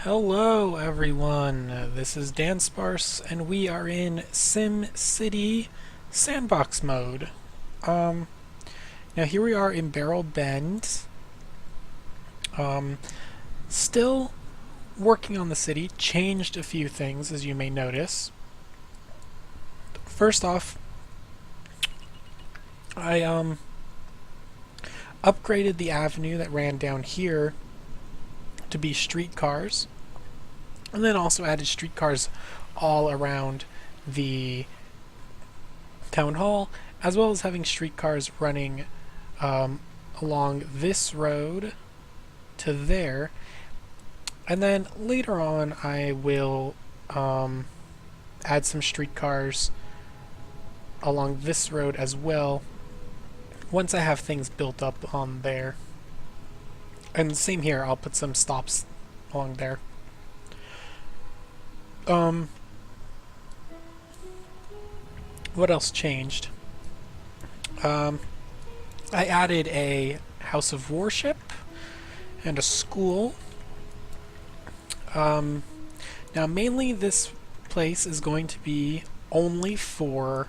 Hello everyone, this is Dansparce and we are in SimCity Sandbox mode. Now here we are in Barrel Bend. Still working on the city, changed a few things as you may notice. First off, I upgraded the avenue that ran down here to be streetcars, and then also added streetcars all around the town hall, as well as having streetcars running along this road to there. And then later on I will add some streetcars along this road as well once I have things built up on there. And same here, I'll put some stops along there. What else changed? I added a house of worship and a school. Now mainly this place is going to be only for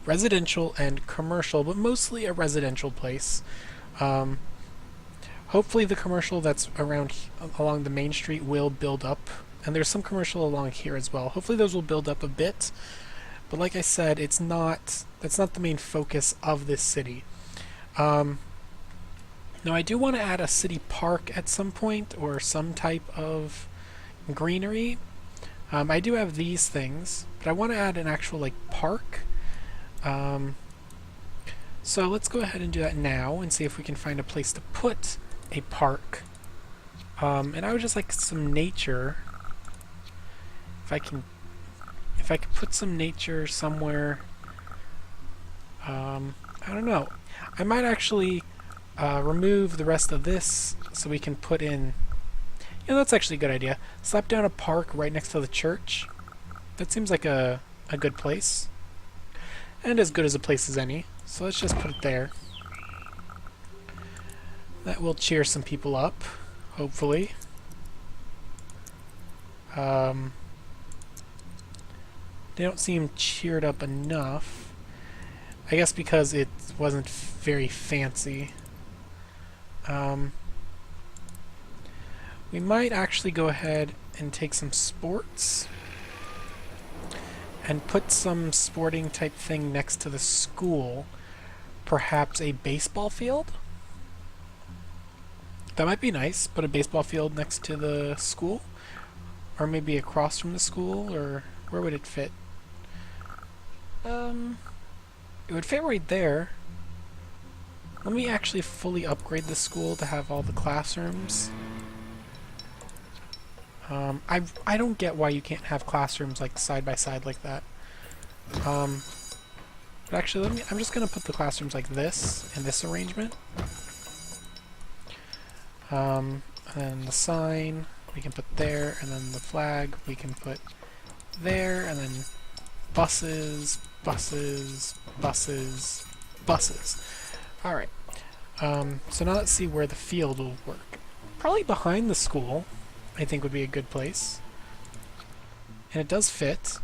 residential and commercial, but mostly a residential place. Hopefully the commercial that's around along the main street will build up, and there's some commercial along here as well. Hopefully those will build up a bit, but like I said, that's not the main focus of this city. Now I do want to add a city park at some point, or some type of greenery. I do have these things, but I want to add an actual park. So let's go ahead and do that now and see if we can find a place to put a park. And I would just like some nature. If I could put some nature somewhere. I don't know. I might actually remove the rest of this so we can put in. That's actually a good idea. Slap down a park right next to the church. That seems like a good place. And as good as a place as any. So let's just put it there. That will cheer some people up, hopefully. They don't seem cheered up enough. I guess because it wasn't very fancy. We might actually go ahead and take some sports and put some sporting type thing next to the school. Perhaps a baseball field? That might be nice. Put a baseball field next to the school, or maybe across from the school, or where would it fit? It would fit right there. Let me actually fully upgrade the school to have all the classrooms. I don't get why you can't have classrooms like side by side like that. But actually, I'm just gonna put the classrooms like this in this arrangement. And then the sign we can put there, and then the flag we can put there, and then buses, buses, buses, buses. Alright. So now let's see where the field will work. Probably behind the school, I think, would be a good place. And it does fit.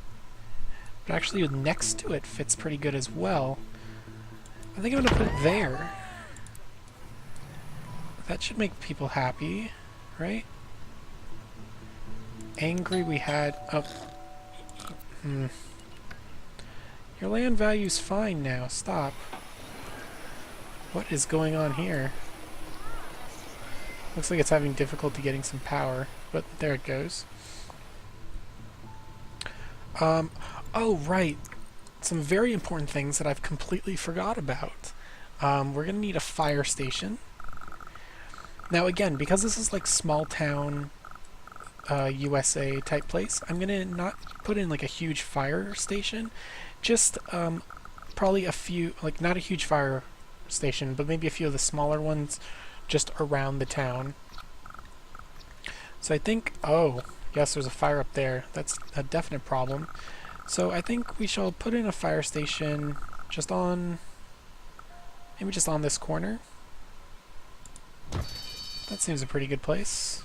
But actually next to it fits pretty good as well. I think I'm going to put it there. That should make people happy, right? Angry we had... Oh. Your land value's fine now. Stop. What is going on here? Looks like it's having difficulty getting some power, but there it goes. Oh, right. Some very important things that I've completely forgot about. We're going to need a fire station. Now again, because this is like small town USA type place, I'm going to not put in like a huge fire station. Just probably a few, like not a huge fire station, but maybe a few of the smaller ones just around the town. So I think, oh, yes, there's a fire up there. That's a definite problem. So I think we shall put in a fire station just on, maybe just on this corner. That seems a pretty good place.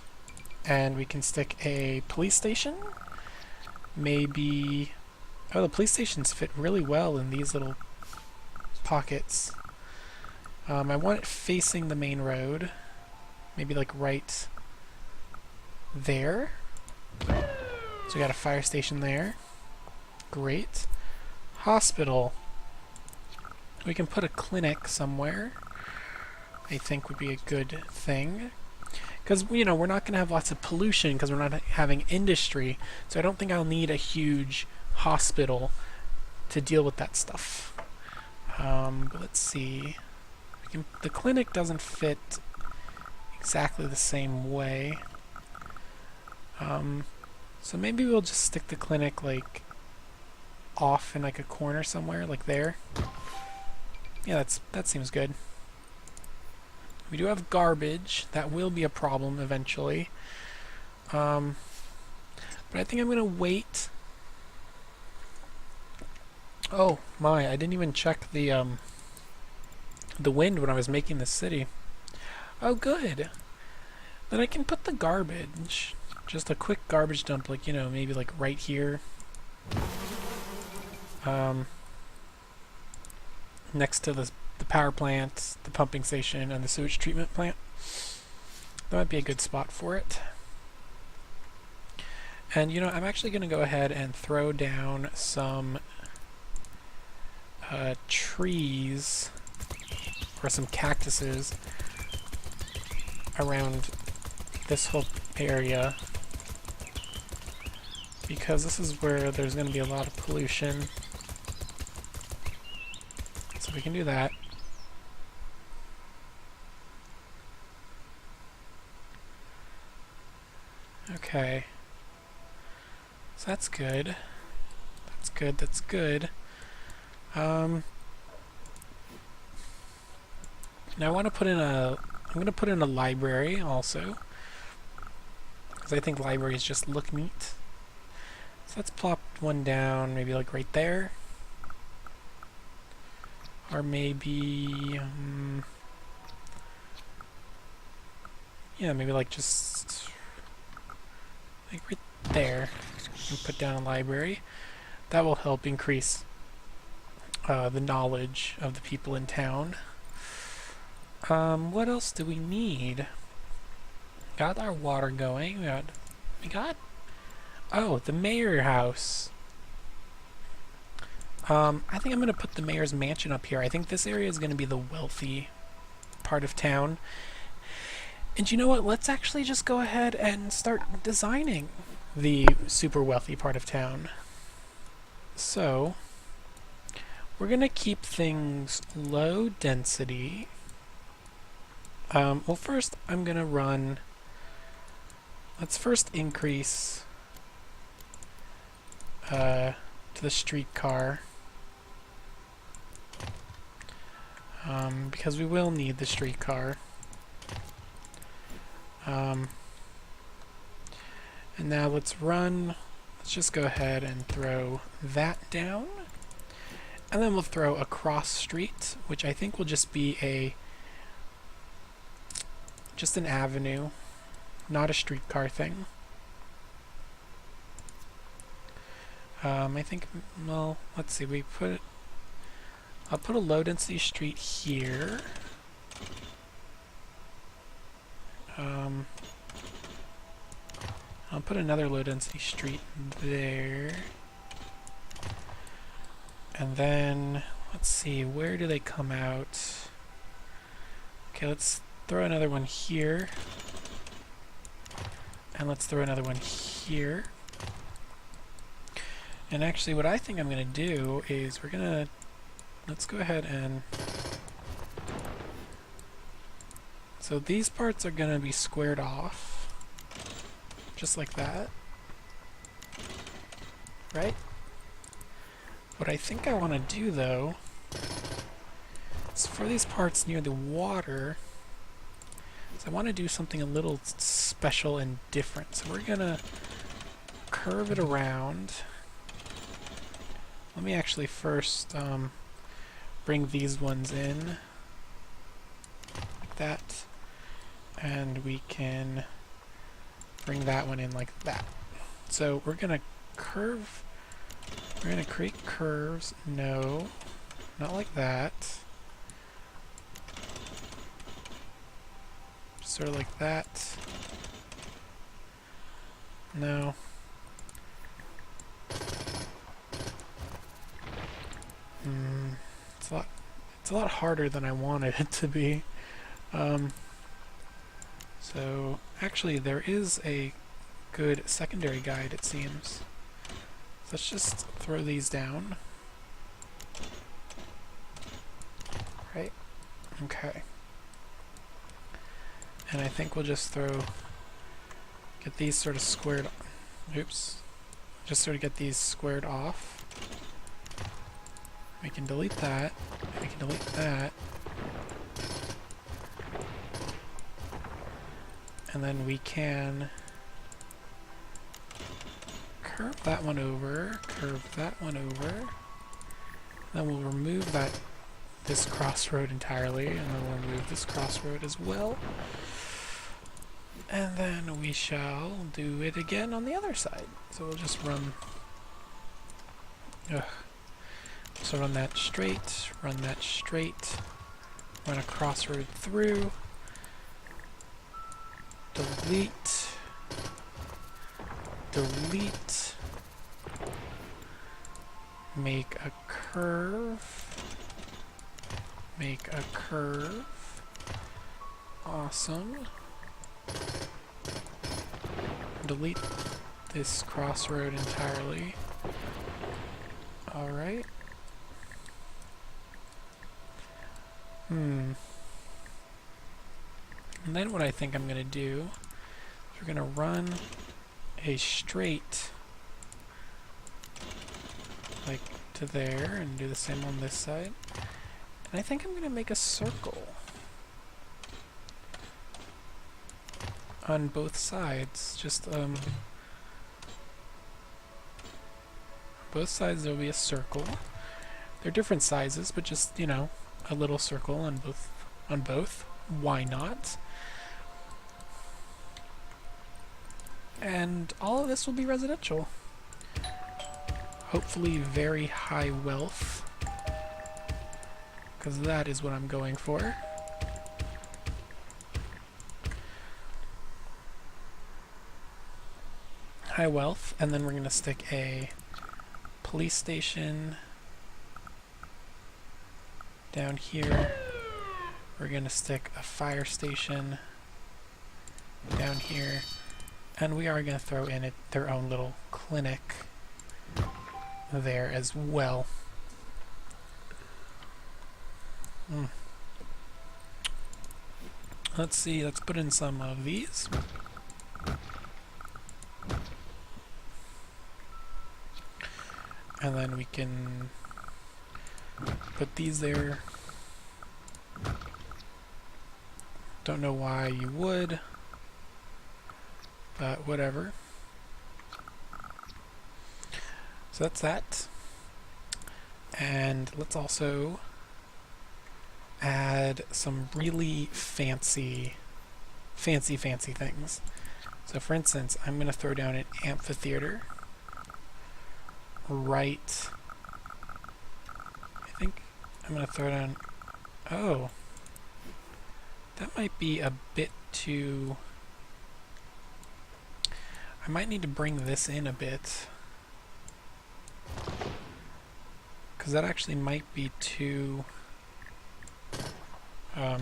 And we can stick a police station. Maybe... Oh, the police stations fit really well in these little pockets. I want it facing the main road. Maybe like right there. So we got a fire station there. Great. Hospital. We can put a clinic somewhere. I think would be a good thing. Because, you know, we're not going to have lots of pollution because we're not having industry. So I don't think I'll need a huge hospital to deal with that stuff. But let's see. The clinic doesn't fit exactly the same way. So maybe we'll just stick the clinic like off in like a corner somewhere, like there. Yeah, that seems good. We do have garbage. That will be a problem eventually. But I think I'm gonna wait. Oh my! I didn't even check the wind when I was making this city. Oh, good. Then I can put the garbage. Just a quick garbage dump, like, you know, maybe like right here. Next to the power plant, the pumping station, and the sewage treatment plant. That might be a good spot for it. And, you know, I'm actually going to go ahead and throw down some trees or some cactuses around this whole area, because this is where there's going to be a lot of pollution. So we can do that. Okay. So that's good. That's good, that's good. Now I want to put in I'm going to put in a library also, because I think libraries just look neat. So let's plop one down, maybe like right there. Or maybe, yeah, maybe like just like right there. And put down a library. That will help increase the knowledge of the people in town. What else do we need? Got our water going. We got oh, the mayor house. I think I'm going to put the mayor's mansion up here. I think this area is going to be the wealthy part of town. And you know what? Let's actually just go ahead and start designing the super wealthy part of town. So, we're going to keep things low density. Well, first I'm going to run... Let's first increase to the streetcar. Because we will need the streetcar. And now let's just go ahead and throw that down. And then we'll throw a cross street, which I think will just be just an avenue, not a streetcar thing. I think, well, let's see, I'll put a low density street here. I'll put another low density street there. And then, let's see, where do they come out? Okay, let's throw another one here. And let's throw another one here. And actually, what I think I'm going to do is let's go ahead and... So these parts are going to be squared off. Just like that. Right? What I think I want to do, though, is for these parts near the water, I want to do something a little special and different. So we're going to curve it around. Let me actually first bring these ones in. Like that. And we can bring that one in like that. So we're gonna curve, we're gonna create curves. No, not like that. Sort of like that. No. It's a lot harder than I wanted it to be. So actually there is a good secondary guide, it seems. Let's just throw these down. Right? Okay. And I think we'll just get these sort of squared, oops, just sort of get these squared off. We can delete that, we can delete that. And then we can curve that one over, curve that one over. Then we'll remove this crossroad entirely, and then we'll remove this crossroad as well. And then we shall do it again on the other side. So we'll just run... So run that straight, run a crossroad through, delete, make a curve, awesome, delete this crossroad entirely, alright. And then what I think I'm going to do is we're going to run a straight like to there and do the same on this side. And I think I'm going to make a circle on both sides. Just both sides there will be a circle. They're different sizes, but just, you know, a little circle on both. Why not? And all of this will be residential. Hopefully very high wealth, because that is what I'm going for. High wealth, and then we're going to stick a police station down here. We're going to stick a fire station down here, and we are going to throw in their own little clinic there as well. Let's see, let's put in some of these. And then we can put these there. Don't know why you would, but whatever. So that's that. And let's also add some really fancy things. So for instance, I'm going to throw down an amphitheater right. I think I'm going to throw down... Oh. That might be a bit too... I might need to bring this in a bit. Because that actually might be too... Oh,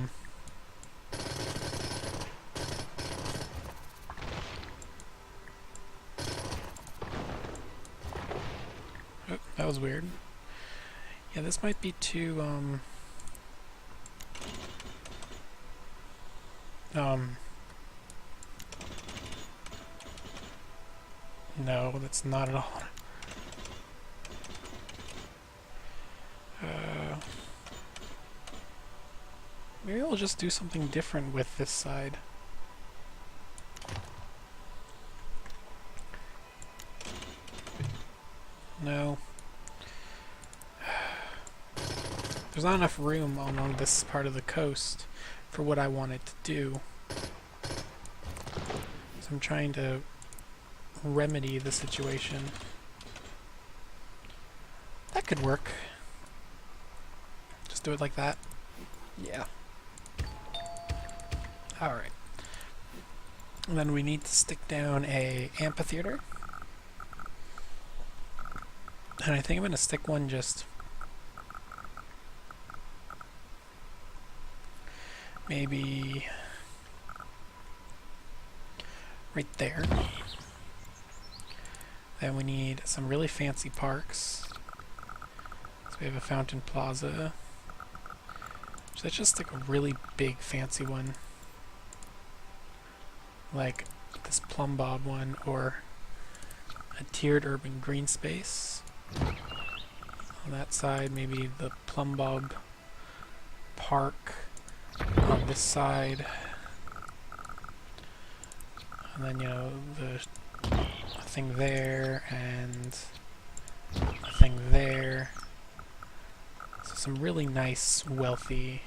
that was weird. Yeah, this might be too, no, that's not at all. Maybe we'll just do something different with this side. No. There's not enough room along this part of the coast for what I want it to do. So I'm trying to remedy the situation. That could work. Just do it like that. Yeah. Alright. And then we need to stick down a amphitheater. And I think I'm going to stick one just maybe right there. Then we need some really fancy parks. So we have a fountain plaza. So that's just like a really big fancy one. Like this plumb bob one, or a tiered urban green space. On that side, maybe the plumb bob park on this side. And then, you know, the thing there and a thing there. So some really nice, wealthy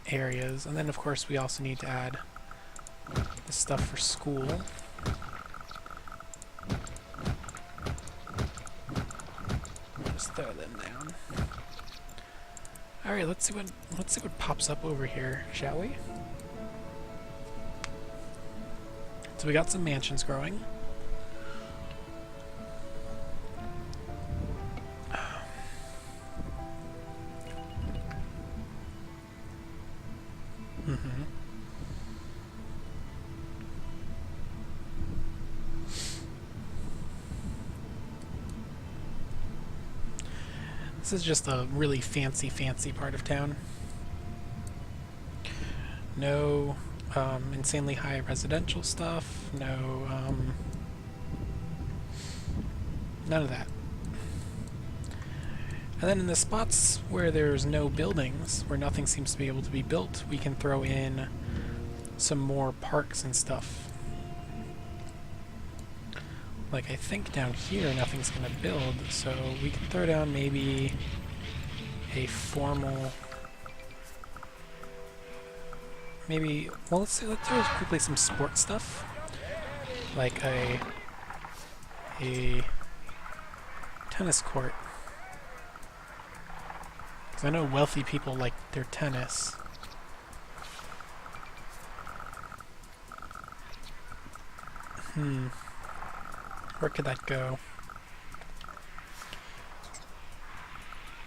areas. And then, of course, we also need to add the stuff for school. Just throw them down. All right, let's see what pops up over here, shall we? So we got some mansions growing. This is just a really fancy part of town. No insanely high residential stuff, no none of that. And then in the spots where there's no buildings, where nothing seems to be able to be built, we can throw in some more parks and stuff. Like, I think down here nothing's going to build, so we can throw down maybe a formal... Maybe... Well, let's throw quickly some sports stuff. Like a tennis court. Because I know wealthy people like their tennis. Where could that go?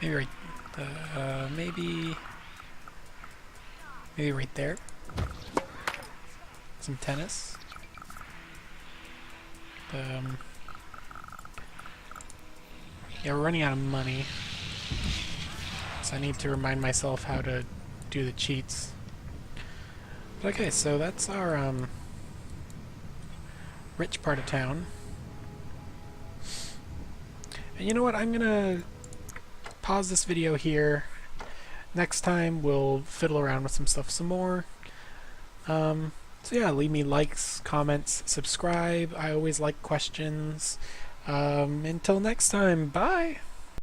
Maybe right, maybe right there. Some tennis. Yeah, we're running out of money, so I need to remind myself how to do the cheats. But okay, so that's our rich part of town. And you know what, I'm gonna pause this video here. Next time we'll fiddle around with some stuff some more. So yeah, leave me likes, comments, subscribe. I always like questions. Until next time, bye!